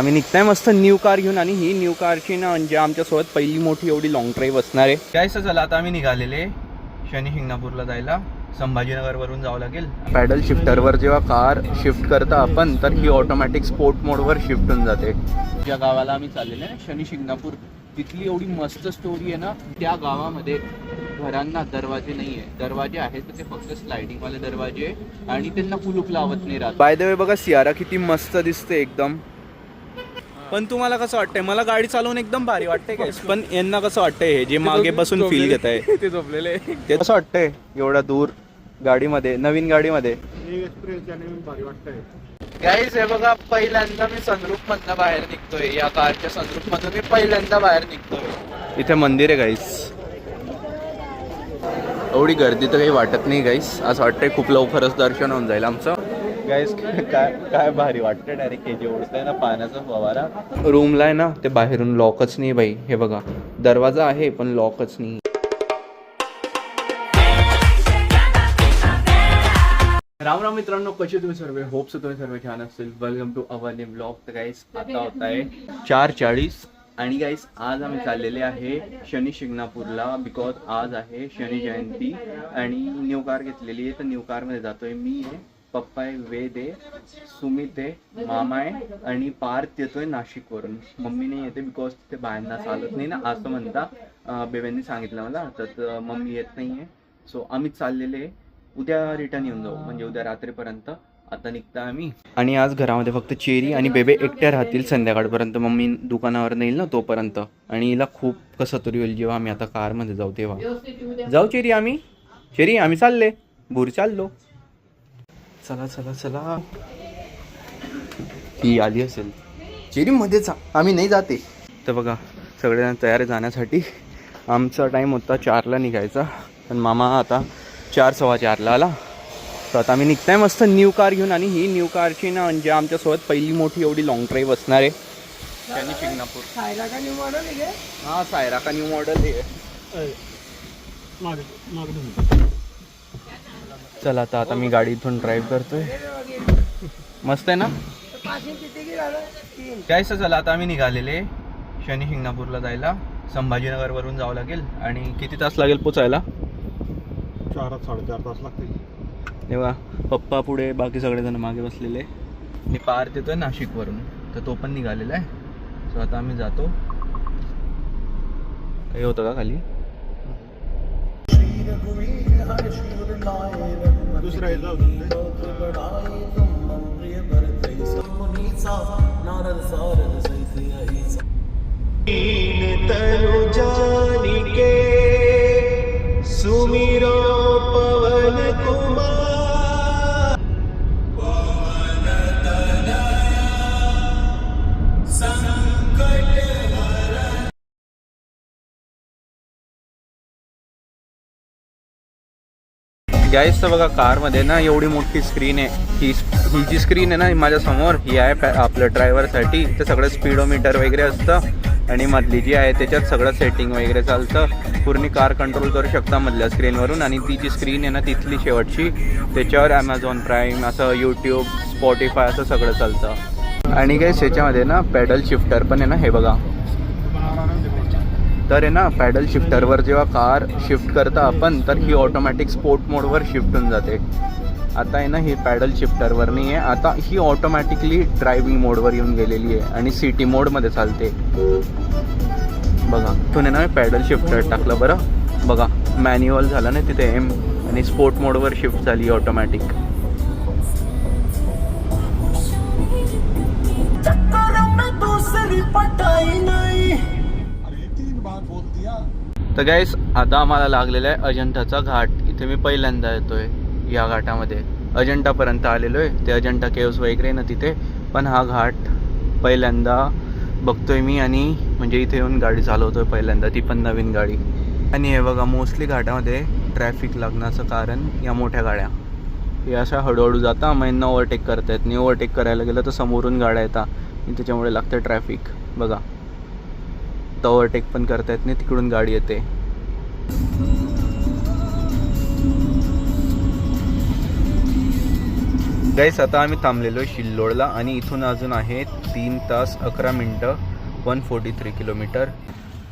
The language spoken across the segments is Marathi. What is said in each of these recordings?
आम्ही निघताय मस्त न्यू कार घेऊन आणि ही न्यू कारची ना म्हणजे आमच्यासोबत पहिली मोठी एवढी लॉंग ड्राईव्ह असणार आहे. काय चला आता आम्ही निघालेले शनी शिंगणापूरला जायला. संभाजीनगरवरून जावं लागेल. पॅडल शिफ्टरवर जेव्हा कार शिफ्ट करता आपण तर ही ऑटोमॅटिक स्पोर्ट मोडवर शिफ्ट होऊन जाते. ज्या गावाला आम्ही चाललेले ना शनी शिंगणापूर, तिथली एवढी मस्त स्टोरी आहे ना. त्या गावामध्ये घरांना दरवाजे नाही आहे, दरवाजे आहेत तर ते फक्त स्लायडिंग वाले दरवाजे आणि त्यांना कुलूप लावत नाही राहत. बाय द वे बघा सियारा किती मस्त दिसते एकदम. पण तुम्हाला कसं वाटतंय? मला गाडी चालवून एकदम भारी वाटतंय काय, पण यांना कसं वाटतंय हे जे मागे बसून फील घेत आहे ते झोपलेले ते कसं वाटतंय एवढ्या दूर गाडीमध्ये, नवीन गाडीमध्ये भारी वाटतंय. गाईज हे बघा पहिल्यांदा मी सनरूफ मधनं बाहेर निघतोय. या कारच्या सनरूफ मधून मी पहिल्यांदा बाहेर निघतोय. इथे मंदिर आहे गाईज. एवढी गर्दी तर काही वाटत नाही गाईज. असं वाटतंय खूप लवकरच दर्शन होऊन जाईल आमचं. गाईज काय भारी वाटतंय. डायरेक्ट जे ओढतंय ना पाण्याचा फवारा. रूमला आहे ना ते बाहेरून लॉकच नाही बाई. हे बघा दरवाजा आहे पण लॉकच नाही. राम राम मित्रांनो, कसे तुम्ही सर्व? होप सो तुम्ही सर्व छान असतील. Welcome to our new blog. तर गाईस आता होत आहे 4:40 आणि गाईस आज आम्ही चाललेले आहे शनी शिंगणापूरला. बिकॉज आज आहे शनी जयंती आणि न्यू कार घेतलेली आहे. तर न्यू कारमध्ये जातोय. मी आहे, पप्पा आहे, वेद आहे, सुमित आहे, मामा आहे आणि पार्थ येतोय नाशिकवरून. मम्मी नाही येते बिकॉज तिथे बाहेरना चालत नाही ना असं म्हणता बेबेंनी सांगितलं मला. तर मम्मी येत नाही आहे. सो आम्ही चाललेले आहे. उद्या रिटर्न येऊन जाऊ, म्हणजे उद्या रात्रीपर्यंत. आता निघता आम्ही. आणि आज घरामध्ये फक्त चेरी आणि बेबे एकट्या राहतील संध्याकाळपर्यंत. मम्मी दुकानावर नेईल ना तोपर्यंत. आणि हिला खूप कसं तरी होईल जेव्हा आम्ही आता कारमध्ये जाऊ तेव्हा. जाऊ चेरी आम्ही. चेरी आम्ही चालले भूर चाललो. चला चला चला. ती आली असेल चेरी मध्ये जा. आम्ही नाही जाते. तर बघा सगळेजण तयार जाण्यासाठी. आमचा टाईम होता 4ला निघायचा पण मामा आता 4:15ला आला. तर आता आम्ही निघताय मस्त न्यू कार घेऊन आणि ही न्यू कारची ना म्हणजे आमच्यासोबत पहिली मोठी एवढी लॉंग ड्राईव्ह असणार आहे शनी शिंगणापूर. सायरा का न्यू मॉडल आहे. हां सायरा का न्यू मॉडल आहे. चला आता मी गाडी इथून ड्राईव्ह करतोय. मस्त आहे ना काय. चला आता आम्ही निघालेले शनी शिंगणापूरला जायला. संभाजीनगरवरून जावं लागेल आणि किती तास लागेल पोचायला? 4-4.5 तास लागतील. तेव्हा पप्पा पुढे, बाकी सगळेजण मागे बसलेले. मी पार्थ येतोय नाशिकवरून तर तो पण निघालेला आहे. सो आता आम्ही जातो. काही होतं का खाली? दुसरा सुमिरो पवन कुमार संकट हरण. गाईस तर बघा कारमध्ये ना एवढी मोठी स्क्रीन आहे. ही जी स्क्रीन आहे ना माझ्या समोर ही आहे आपलं ड्रायव्हरसाठी. ते सगळं स्पीडोमीटर वगैरे असतं आणि मधली जी आहे त्याच्यात सगळं सेटिंग वगैरे चालतं. पूर्ण कार कंट्रोल करू शकता मधल्या स्क्रीनवरून. आणि ती जी स्क्रीन आहे ना तिथली शेवटची त्याच्यावर ॲमेझॉन प्राईम असं यूट्यूब, स्पॉटिफाय असं सगळं चालतं. आणि काही याच्यामध्ये ना पॅडल शिफ्टर पण आहे ना. हे बघा तर आहे ना पॅडल शिफ्टरवर जेव्हा कार शिफ्ट करता आपण तर ही ऑटोमॅटिक स्पोर्ट मोडवर शिफ्ट होऊन जाते. आता आहे ना ही पॅडल शिफ्टरवर नाही आहे. आता ही ऑटोमॅटिकली ड्रायव्हिंग मोडवर येऊन गेलेली आहे आणि सिटी मोडमध्ये चालते. बघा इथून आहे ना पॅडल शिफ्टर टाकलं. बरं बघा मॅन्युअल झालं ना तिथे एम आणि स्पोर्ट मोडवर शिफ्ट झाली ऑटोमॅटिक. तर गाईस आता आम्हाला लागलेला आहे अजंठाचा घाट. इथे मी पहिल्यांदा येतोय या घाटामध्ये. अजंठापर्यंत आलेलो आहे. ते अजंठा केव्स वगैरे ना तिथे, पण हा घाट पहिल्यांदा बघतोय मी. आणि म्हणजे इथे येऊन गाडी चालवतोय पहिल्यांदा, ती पण नवीन गाडी. आणि हे बघा मोस्टली घाटामध्ये ट्रॅफिक लागण्याचं कारण या मोठ्या गाड्या हे अशा हळूहळू जाता मग ओव्हरटेक करता येत नाही. ओव्हरटेक करायला गेलं तर समोरून गाड्या येतात आणि त्याच्यामुळे लागतं ट्रॅफिक. बघा तर ओव्हरटेक पण करता येत नाही, तिकडून गाडी येते. गाईस आता आम्ही थांबलेलो आहे शिल्लोडला आणि इथून अजून आहे 3 तास 11 मिनटं 143 किलोमीटर.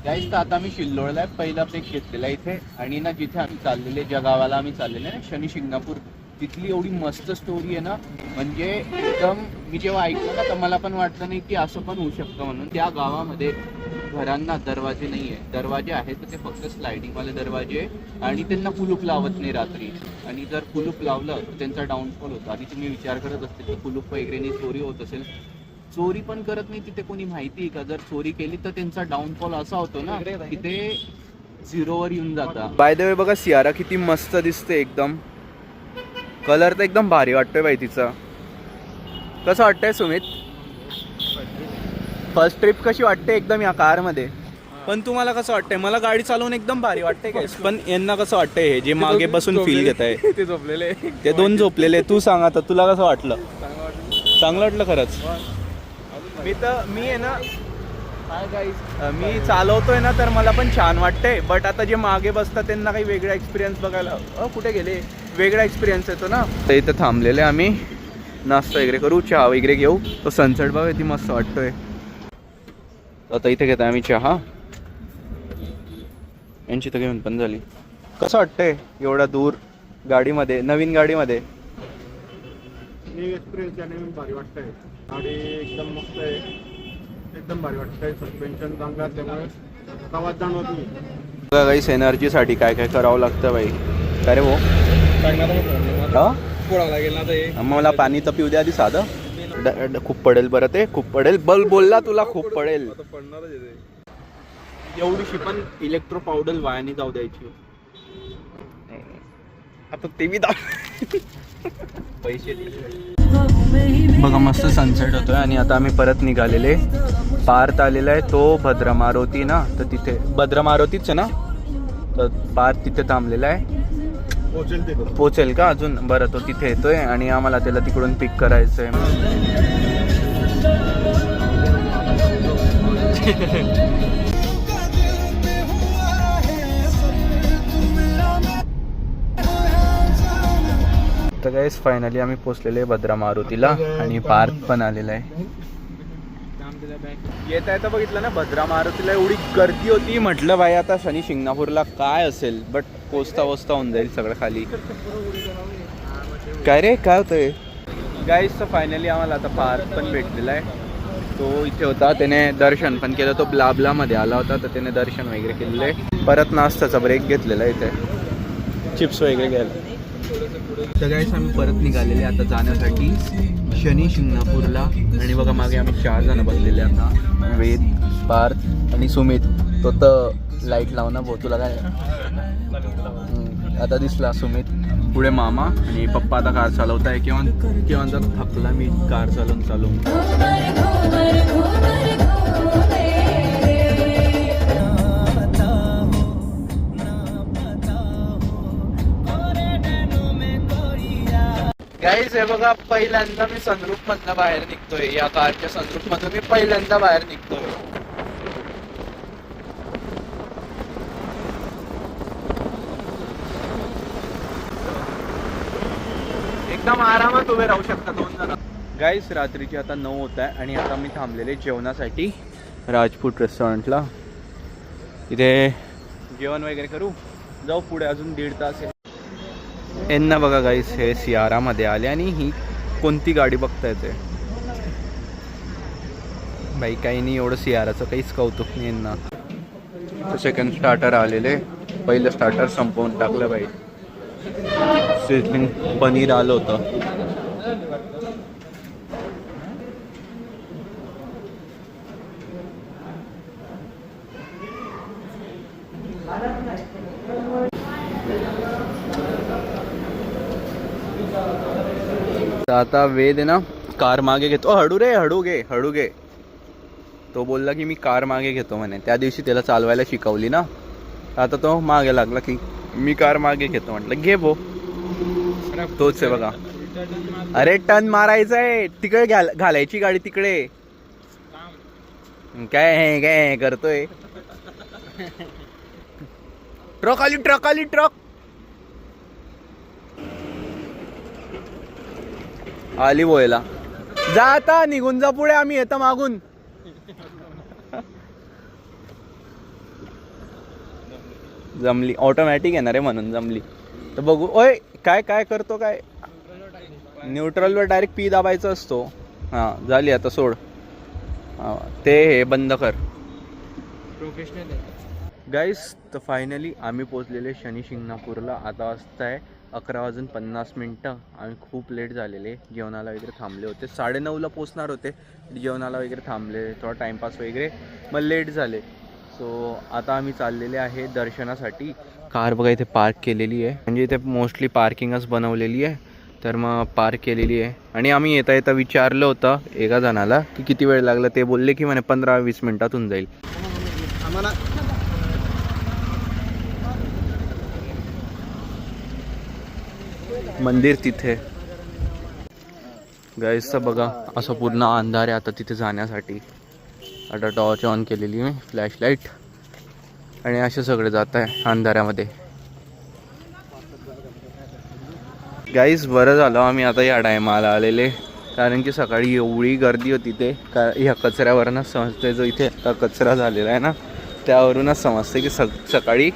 गाईस तर आता आम्ही शिल्लोडला आहे, पहिला ब्रेक घेतलेला इथे. आणि ना जिथे आम्ही चाललेले, ज्या गावाला आम्ही चाललेले ना शनी शिंगणापूर, तिथली एवढी मस्त स्टोरी आहे ना, म्हणजे एकदम मी जेव्हा ऐकलं ना तर मला पण वाटलं नाही की असं पण होऊ शकतं म्हणून. त्या गावामध्ये घरांना दरवाजे नाही आहे, दरवाजे आहेत तर ते फक्त स्लायडिंगवाले दरवाजे, आणि त्यांना कुलूप लावत नाही रात्री. आणि जर कुलूप लावलं तर त्यांचा डाऊनफॉल होतो. आणि तुम्ही विचार करत असते की कुलूप वगैरे चोरी होत असेल, चोरी पण करत नाही तिथे कोणी, माहिती आहे का? जर चोरी केली तर त्यांचा डाऊनफॉल असा होतो ना की ते झिरोवर येऊन जातात. बाय द वे बघा सियारा किती मस्त दिसते, एकदम कलर तर एकदम भारी वाटतोय बाई तिचा. कसं वाटतंय सुमित? फर्स्ट ट्रिप कशी वाटते एकदम या कारमध्ये? पण तुम्हाला कसं वाटतंय? मला गाडी चालवून एकदम भारी वाटते काय, पण यांना कसं वाटतंय हे जे मागे बसून फील घेत आहे? ते झोपलेले. ते दोन झोपलेले. तू सांग आता, तुला कसं वाटलं? चांगलं वाटलं खरंच. मी आहे ना, मी चालवतोय ना तर मला पण छान वाटतंय, बट आता जे मागे बसतात त्यांना काही वेगळा एक्सपिरियन्स बघायला कुठे गेले, वेगळा एक्सपिरियन्स येतो ना. तर इथं थांबलेले आम्ही, नाश्ता वगैरे करू, चहा वगैरे घेऊ. तो सनसेट बघा किती मस्त वाटतोय. आता इथे घेतोय आम्ही चहा. यांची तर घेऊन पण झाली. कसं वाटतंय एवढा दूर गाडीमध्ये, नवीन गाडीमध्ये? न्यू एक्सपिरियन्स याने भारी वाटतंय. गाडी एकदम मस्त आहे, एकदम भारी वाटतंय. सस्पेन्शन चांगलं असल्यामुळे आवाज जाणवत नाही. बघा गाईस, एनर्जीसाठी काय काय करावं लागतं बाई. काय रे भाऊ? पोळा लागेल ना ते. मला पाणी तर पिऊ द्या आधी साधं. खूप पडेल बरं ते, खूप पडेल. बोलला तुला खूप पडेल. एवढीशी पण इलेक्ट्रो पावडर वायाने जाऊ द्यायची. आता ते मी पैसे बघा, मस्त सनसेट होतोय. आणि आता आम्ही परत निघालेले. पार्थ आलेला आहे तो भद्रमारुती ना, तर तिथे भद्रमारुतीच आहे ना, तर पार्थ तिथे थांबलेला आहे. पोचेल का अजून? बरं, तो तिथे येतोय आणि आम्हाला त्याला तिकडून पिक करायचंय. तर गाईस फायनली आम्ही पोचलेले भद्रा मारुतीला आणि पार्थ पण आलेला आहे. येत आहे तर बघितलं ना, भद्रा मारुतीला एवढी गर्दी होती. म्हटलं बाई आता शनी शिंगणापूरला काय असेल, बट पोचता होऊन जाईल सगळं खाली. काय रे, काय होतंय? गाईस तर फायनली आम्हाला आता पार्थ पण भेटलेला आहे. तो इथे होता, त्याने दर्शन पण केलं. तो ब्लाब्लामध्ये आला होता तर त्याने दर्शन वगैरे केलेलं आहे. परत नाश्त्याचा ब्रेक घेतलेला आहे इथे, चिप्स वगैरे घ्यायला. तर गाईस आम्ही परत निघालेले आता जाण्यासाठी शनी शिंगणापूरला. आणि बघा मागे आम्ही 4 जण बसलेले आता, वेद, पार्थ आणि सुमित. तो तर लाईट लाव ना भाऊ, तुला काय आता दिसला सुमित. पुढे मामा आणि पप्पा आता कार चालवत आहे. केव्हा जर थकला मी कार चालवून. गाईज हे बघा, पहिल्यांदा मी सनरूफ मधनं बाहेर निघतोय. या कारच्या सनरूफ मधून मी पहिल्यांदा बाहेर निघतोय. एकदम आरामात उभे राहू शकता 2 जण. गाईज रात्रीची आता 9 होत आहे आणि आता मी थांबलेले जेवणासाठी राजपूत रेस्टॉरंटला. इथे जेवण वगैरे करू, जाऊ पुढे अजून 1.5 तास आहे. यांना बघा गाईस, हे सियारामध्ये आले आणि ही कोणती गाडी बघता येते बाई. काही नाही एवढं, सियाराचं काहीच कौतुक नाही यांना. तर सेकंड स्टार्टर आलेले, पहिलं स्टार्टर संपवून टाकलं बाई. सिझलिंग पनीर आलं होतं. आता वेद आहे ना, कार मागे घेतो. हळू घे. तो बोलला की मी कार मागे घेतो म्हणे. त्या दिवशी त्याला चालवायला शिकवली ना, आता तो मागे लागला की मी कार मागे घेतो. म्हटलं घे भो, तोच आहे बघा. अरे टर्न मारायचा आहे तिकडे, घालायची गाडी तिकडे. काय करतोय? ट्रक आली. आली बोयला जा आता निघून जा पुढे आम्ही येतो मागून. जमली ऑटोमॅटिक येणार आहे म्हणून जमली तर बघू. ओय काय काय करतो काय न्यूट्रलवर डायरेक्ट पी दाबायचा असतो. हां झाली आता सोड. हां ते हे बंद कर प्रोफेशनल गाईस. तर फायनली आम्ही पोचलेले शनी शिंगणापूरला. आता वाजता आहे 11:50. आम्ही खूप लेट झालेले. जेवणाला वगैरे थांबले होते. 9:30ला पोचणार होते. जेवणाला वगैरे थांबले थोडा टाईमपास वगैरे मग लेट झाले. सो आता आम्ही चाललेले आहे दर्शनासाठी. कार बघा इथे पार्क केलेली आहे. म्हणजे इथे मोस्टली पार्किंगच बनवलेली आहे. तर मग पार्क केलेली आहे. आणि आम्ही येता येता विचारलं होतं एका जणाला की किती वेळ लागला. ते बोलले की म्हणे 15-20 मिनटात होऊन जाईल. आम्हाला मंदिर तिथे गाईसचं बघा असं पूर्ण अंधार आहे आता तिथे जाण्यासाठी. आता टॉर्च ऑन केलेली मी फ्लॅशलाईट आणि असे सगळे जात आहे अंधारामध्ये. गाईस बरं झालं आम्ही आता या टायमाला आलेले. कारण की सकाळी एवढी गर्दी होती ते का ह्या कचऱ्यावरूनच समजते. जो इथे कचरा झालेला आहे ना त्यावरूनच समजते की सकाळी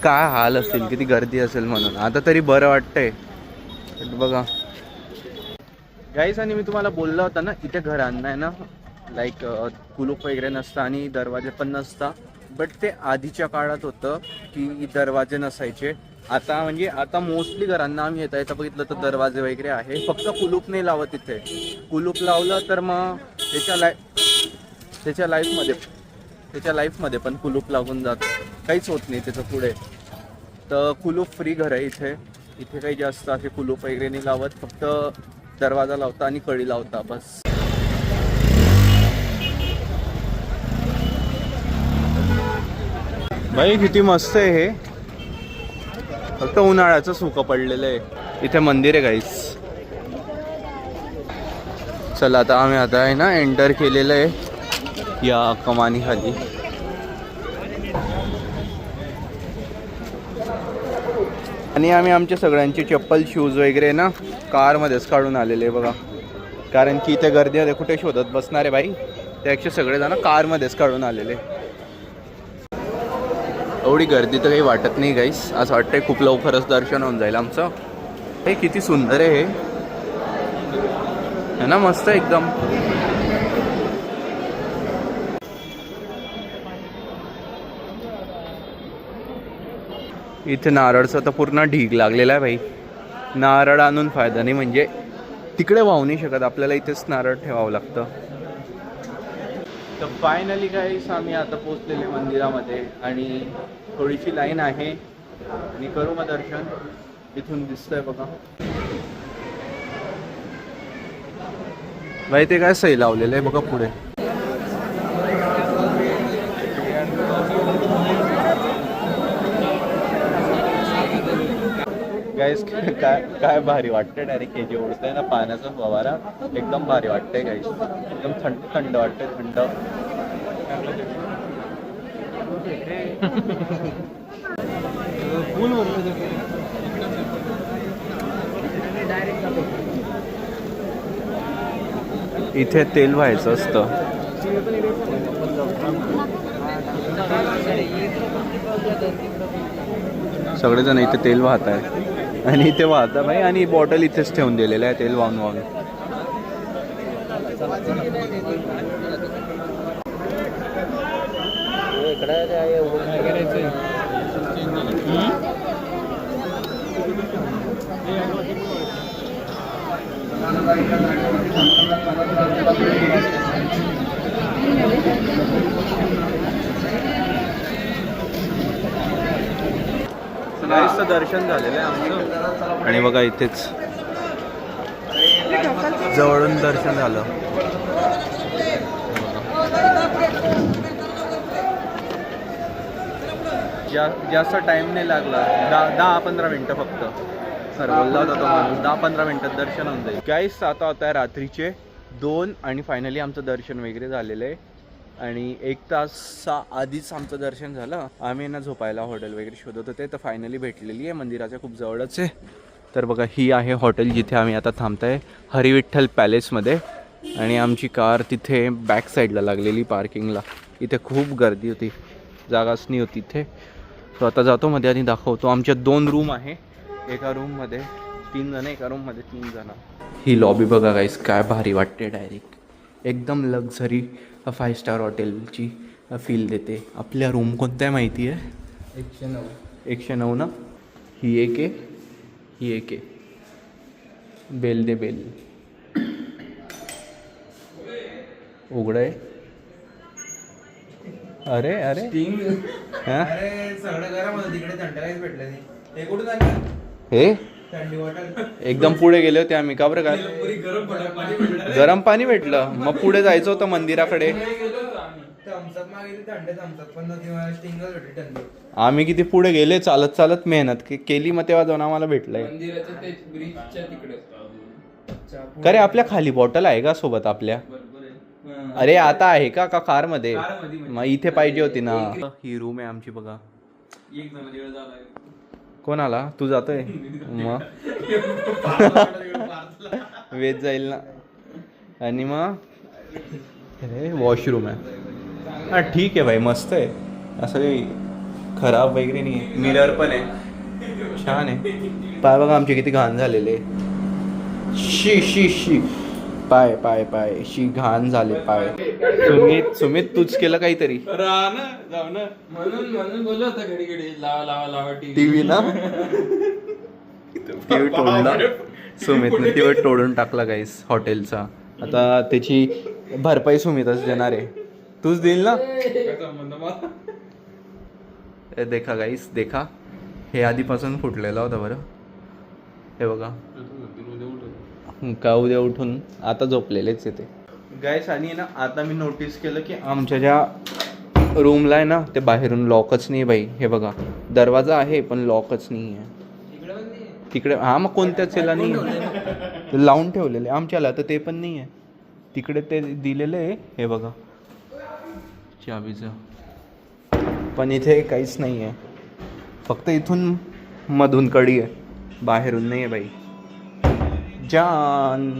काय हाल असतील किती गर्दी असेल म्हणून. आता तरी बरं वाटतंय बघा गाईस. आणि मी तुम्हाला बोलला होता ना इथे घरांना आहे ना लाईक कुलूप वगैरे नसतं आणि दरवाजे पण नसता. बट ते आधीच्या काळात होतं की दरवाजे नसायचे. आता म्हणजे आता मोस्टली घरांना आम्ही येता येता बघितलं तर दरवाजे वगैरे आहे. फक्त कुलूप नाही लावत तिथे. कुलूप लावलं तर मग त्याच्या लाईफमध्ये पण कुलूप लागून जातं. काहीच होत नाही त्याचं पुढे. तर कुलूप फ्री घर आहे इथे. इथे काही जास्त असे कुलूप वगैरे नाही लावत. फक्त दरवाजा लावता आणि कडी लावता बस. भाई किती मस्त आहे हे. फक्त उन्हाळ्याचं सुकं पडलेलं आहे. इथे मंदिर आहे गाईस. चला आता आम्ही आता आहे ना एंटर केलेलं आहे या कमानीखाली. आणि आम्ही आमच्या सगळ्यांची चप्पल शूज वगैरे ना कारमध्येच काढून आलेले बघा. कारण की इथे गर्दीमध्ये कुठे शोधत बसणार आहे भाई. त्यापेक्षा सगळेजण कारमध्येच काढून आलेले. एवढी गर्दी तर काही वाटत नाही गाईस. असं वाटतंय खूप लवकरच दर्शन होऊन जाईल आमचं. हे किती सुंदर आहे हे ना मस्त एकदम. इथे नारळचा तर पूर्ण ढीग लागलेला आहे भाई. नारळ आणून फायदा नाही. म्हणजे तिकडे वाहू नाही शकत आपल्याला. इथेच नारळ ठेवावं लागतं. तर फायनली गाईस आम्ही आता पोचलेले मंदिरामध्ये. आणि थोडीशी लाईन आहे आणि करू मग दर्शन. इथून दिसतंय बघा भाई. ते काय सही लावलेलं आहे बघा पुढे. गाईस काय भारी वाटतंय. डायरेक्ट हे जे उडतंय ना पाण्याचा फवारा एकदम भारी वाटतंय गाईस. एकदम थंड थंड वाटतंय. थंड इथे तेल व्हायचं असतं. सगळेजण इथे तेल वाहत आहे आणि इथे वाहता भाई. आणि बॉटल इथेच ठेवून दिलेलं आहे तेल वाहून वाहून. गाईसचं दर्शन झालेलं आहे आमचं. आणि बघा इथेच जवळून दर्शन झालं. जास्त टाइम नाही लागला. 10-15 मिनटं फक्त. सर बोलला होता तो माणूस 10-15 मिनटात दर्शन होऊन जाईल. गाईस आता होत आहे रात्रीचे 2 आणि फायनली आमचं दर्शन वगैरे झालेलं आहे. आणि 1 तासा आधीच आमचं दर्शन झालं. आम्ही ना झोपायला हॉटेल वगैरे शोधत होते तर फायनली भेटलेली आहे. मंदिराच्या खूप जवळच आहे. तर बघा ही आहे हॉटेल जिथे आम्ही आता थांबत आहे, हरिविठ्ठल पॅलेसमध्ये. आणि आमची कार तिथे बॅक साईडला लागलेली पार्किंगला. इथे खूप गर्दी होती, जागाच नाही होती इथे. तो आता जातो मध्ये आणि दाखवतो. आमच्या 2 रूम आहे, एका रूममध्ये 3 जण, एका रूममध्ये 3 जण. ही लॉबी बघा गाईस, काय भारी वाटते. डायरेक्ट एकदम लक्झरी 5 स्टार हॉटेलची फील देते. आपल्या रूम कोणत्या माहिती आहे? 109 ना. ही एक आहे, ही एक आहे. बेल दे बेल. उघड आहे. अरे अरे हा? सगळं गरम होतं तिकडे, थंड काहीच भेटलं नाही. हे कुठून आणलं? हे थंडी बॉटल. एकदम पुढे गेले होते आम्ही. का बरं काय? गरम पाणी भेटलं. मग पुढे जायचं होतं मंदिराकडे. थम्सअप मागितली, थंड थम्सअप पण नव्हती, मला स्टिंगच भेटली थंडी. आम्ही किती पुढे गेले, चालत चालत मेहनत केली, मग तेव्हा जाऊन आम्हाला भेटलंय. मंदिराच्या ते ब्रिजच्या तिकडे. का रे, आपल्या खाली बॉटल आहे का सोबत आपल्या? अरे आता आहे का कार मध्ये? मग इथे पाहिजे होती ना. ही रूम आहे आमची बघा. कोण आला? तू जातोय मग वेज जाईल ना. आणि मग हे वॉशरूम आहे. हा ठीक आहे भाई, मस्त आहे. असं काही खराब वगैरे नाही आहे. मिरर पण आहे, छान आहे. पाय बघा आमचे किती घाण झालेले. शी शी शी. पाय पाय पाय शी घाण झाले पाय. सुमित तूच केलं काहीतरी. म्हणून बोललो होता घडी घडी लावा टीव्ही ना. टीव्ही तोडला सुमितने. टीव्ही तोडून टाकला गाईस हॉटेलचा. आता त्याची भरपाई सुमितच देणार आहे. तूच देईल ना. देखा गाईस, देखा. हे आधीपासून फुटलेलं होतं बरं. हे बघा का उद्या उठून आता झोपलेलेच येते गाईस. आणि ना आता मी नोटीस केलं की आमच्या ज्या रूमला आहे ना, ते बाहेरून लॉकच नाही बाई. हे बघा, दरवाजा आहे पण लॉकच नाही आहे तिकडे. हा मग कोणत्याच याला नाही आहे, लावून ठेवलेले. आमच्याला तर ते पण नाही आहे. तिकडे ते दिलेलं आहे, हे बघा चावीचं. पण इथे काहीच नाही आहे, फक्त इथून मधून कडी आहे, बाहेरून नाही आहे बाई. जान